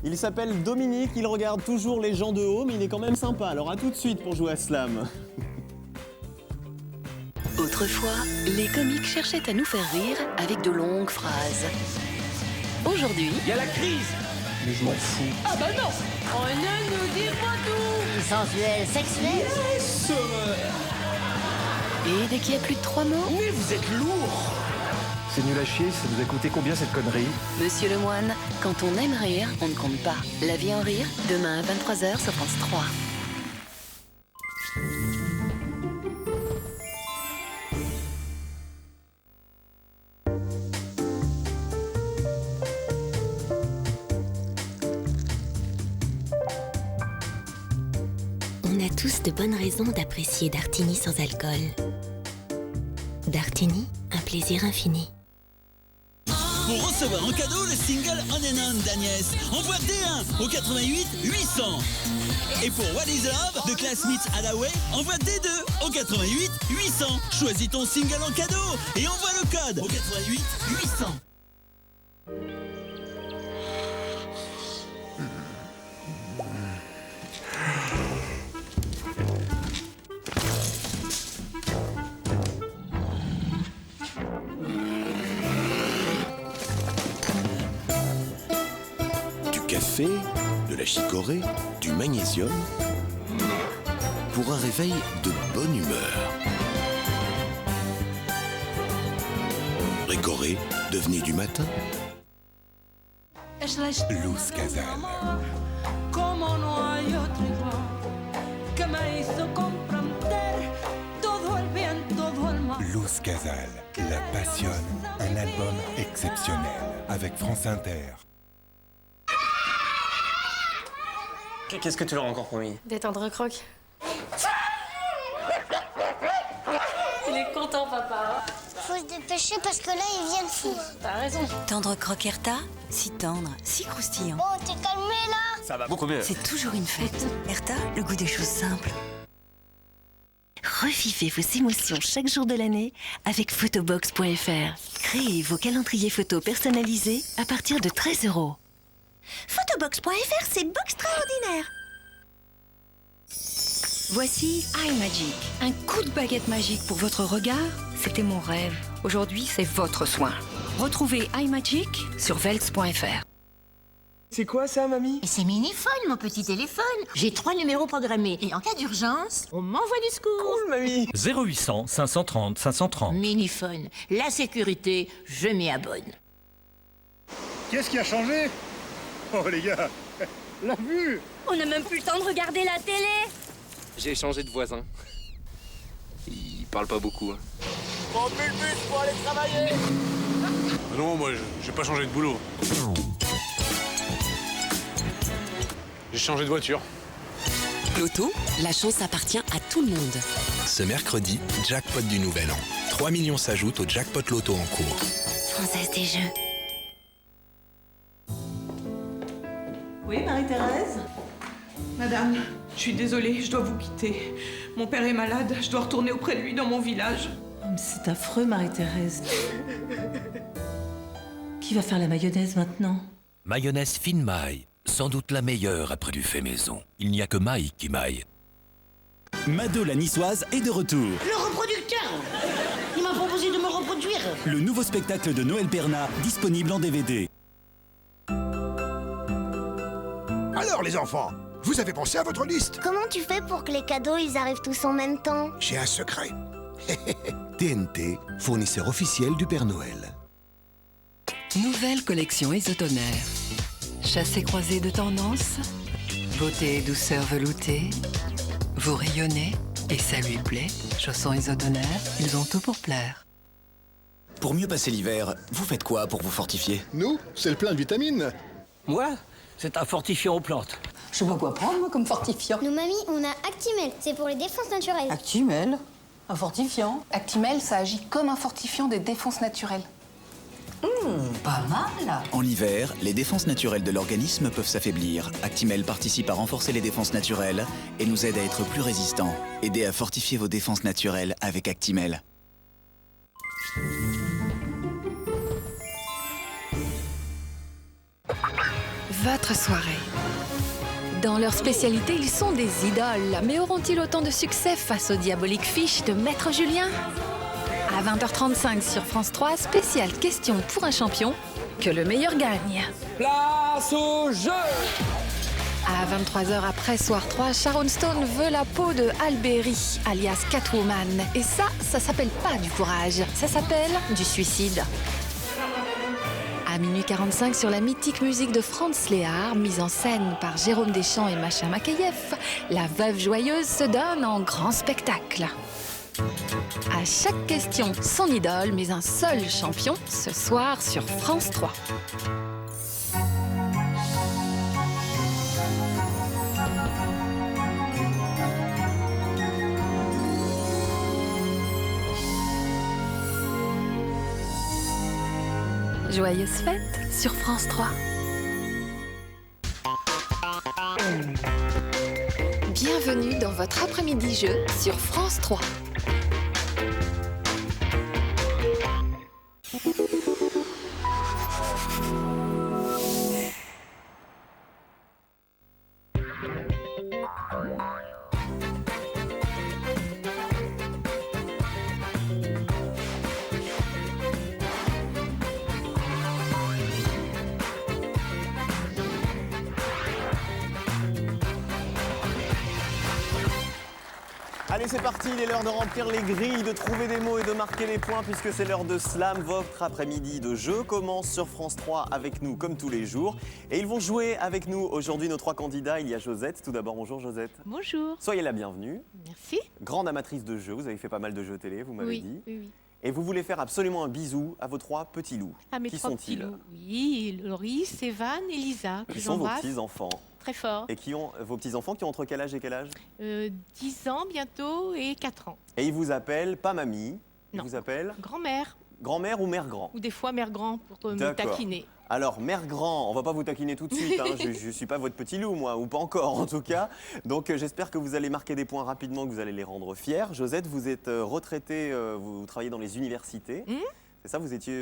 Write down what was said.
Il s'appelle Dominique, il regarde toujours les gens de haut, mais il est quand même sympa. Alors à tout de suite pour jouer à Slam. Autrefois, les comiques cherchaient à nous faire rire avec de longues phrases. Aujourd'hui... Il y a la crise. Mais je m'en fous. Ah bah non! Oh ne nous dis pas tout! Sensuel, sexuel. Yes. Et dès qu'il y a plus de 3 mots, Mais vous êtes lourd. C'est nul à chier, ça vous a coûté combien cette connerie? Monsieur Lemoine, quand on aime rire, on ne compte pas. La vie en rire, demain à 23h sur France 3. On a tous de bonnes raisons d'apprécier Dartini sans alcool. Dartini, un plaisir infini. Pour recevoir en cadeau le single On and On d'Agnès, envoie D1 au 88 800. Et pour What is Love de Classmates Hathaway, envoie D2 au 88 800. Choisis ton single en cadeau et envoie le code au 88 800. Café, de la chicorée, du magnésium, pour un réveil de bonne humeur. Récoré, devenez du matin. Luz Casal. Como no hay otro igual, que me hizo comprender todo el bien, todo el mal. Luz Casal, La Passionne, un album exceptionnel avec France Inter. Qu'est-ce que tu leur as encore promis? Des tendres crocs. Il est content, papa. Faut se dépêcher parce que là, ils viennent fous. T'as raison. Tendre croque Erta, si tendre, si croustillant. Bon, t'es calmé là? Ça va beaucoup mieux. C'est toujours une fête. Erta, le goût des choses simples. Revivez vos émotions chaque jour de l'année avec Photobox.fr. Créez vos calendriers photos personnalisés à partir de 13 €. Photobox.fr, c'est beau extraordinaire. Voici iMagic, un coup de baguette magique pour votre regard. C'était mon rêve. Aujourd'hui, c'est votre soin. Retrouvez iMagic sur velx.fr. C'est quoi ça, mamie? C'est Miniphone, mon petit téléphone. J'ai 3 numéros programmés. Et en cas d'urgence, on m'envoie du secours. Cool, mamie. 0800 530 530. Miniphone, la sécurité, je m'y abonne. Qu'est-ce qui a changé? Oh les gars, la vue! On n'a même plus le temps de regarder la télé. J'ai changé de voisin. Il parle pas beaucoup. Prends plus le bus pour aller travailler! Non, moi, j'ai pas changé de boulot. J'ai changé de voiture. Loto, la chance appartient à tout le monde. Ce mercredi, jackpot du Nouvel An. 3 millions s'ajoutent au jackpot Loto en cours. Française des Jeux. Oui, Marie-Thérèse? Madame, je suis désolée, je dois vous quitter. Mon père est malade, je dois retourner auprès de lui dans mon village. C'est affreux, Marie-Thérèse. Qui va faire la mayonnaise maintenant? Mayonnaise fine maille, sans doute la meilleure après du fait maison. Il n'y a que maille qui maille. Mado la niçoise est de retour. Le reproducteur! Il m'a proposé de me reproduire. Le nouveau spectacle de Noël Bernat, disponible en DVD. Alors les enfants, vous avez pensé à votre liste? Comment tu fais pour que les cadeaux, ils arrivent tous en même temps? J'ai un secret. TNT, fournisseur officiel du Père Noël. Nouvelle collection Isotoner. Chassé-croisé de tendance, beauté et douceur veloutée. Vous rayonnez et ça lui plaît. Chaussons Isotoner, ils ont tout pour plaire. Pour mieux passer l'hiver, vous faites quoi pour vous fortifier? Nous, c'est le plein de vitamines. Moi, c'est un fortifiant aux plantes. Je sais pas quoi prendre, moi, comme fortifiant. Nous, mamie, on a Actimel. C'est pour les défenses naturelles. Actimel? Un fortifiant? Actimel, ça agit comme un fortifiant des défenses naturelles. Pas mal. En hiver, les défenses naturelles de l'organisme peuvent s'affaiblir. Actimel participe à renforcer les défenses naturelles et nous aide à être plus résistants. Aidez à fortifier vos défenses naturelles avec Actimel. votre soirée. Dans leur spécialité, ils sont des idoles. Mais auront-ils autant de succès face aux diaboliques fiches de Maître Julien? À 20h35 sur France 3, spéciale question pour un champion, que le meilleur gagne. Place au jeu! À 23h après Soir 3, Sharon Stone veut la peau de Halle Berry, alias Catwoman. Et ça s'appelle pas du courage, ça s'appelle du suicide. À minuit 45 sur la mythique musique de Franz Léard, mise en scène par Jérôme Deschamps et Macha Makayev, la veuve joyeuse se donne en grand spectacle. À chaque question, son idole, mais un seul champion, ce soir sur France 3. Joyeuses fêtes sur France 3. Bienvenue dans votre après-midi jeu sur France 3. Allez, c'est parti, il est l'heure de remplir les grilles, de trouver des mots et de marquer les points puisque c'est l'heure de Slam. Votre après-midi de jeu commence sur France 3 avec nous comme tous les jours. Et ils vont jouer avec nous aujourd'hui nos trois candidats. Il y a Josette. Tout d'abord, bonjour Josette. Bonjour. Soyez la bienvenue. Merci. Grande amatrice de jeux, vous avez fait pas mal de jeux télé, vous m'avez dit. Oui. Et vous voulez faire absolument un bisou à vos trois petits loups. À mes Qui trois petits sont-ils? loups. Oui, Loris, Evan et Lisa. Que Qui sont vos j'embrasse petits-enfants? très fort. Et qui ont vos petits-enfants qui ont entre quel âge et quel âge? 10 ans bientôt et 4 ans. Et ils vous appellent pas mamie, ils Non. vous appellent Grand-mère. grand-mère ou mère grand? Ou des fois mère grand pour me D'accord. taquiner. Alors, mère grand, on va pas vous taquiner tout de suite, hein. Je ne suis pas votre petit loup, moi, ou pas encore en tout cas. Donc j'espère que vous allez marquer des points rapidement, que vous allez les rendre fiers. Josette, vous êtes retraitée, vous travaillez dans les universités. C'est ça, vous étiez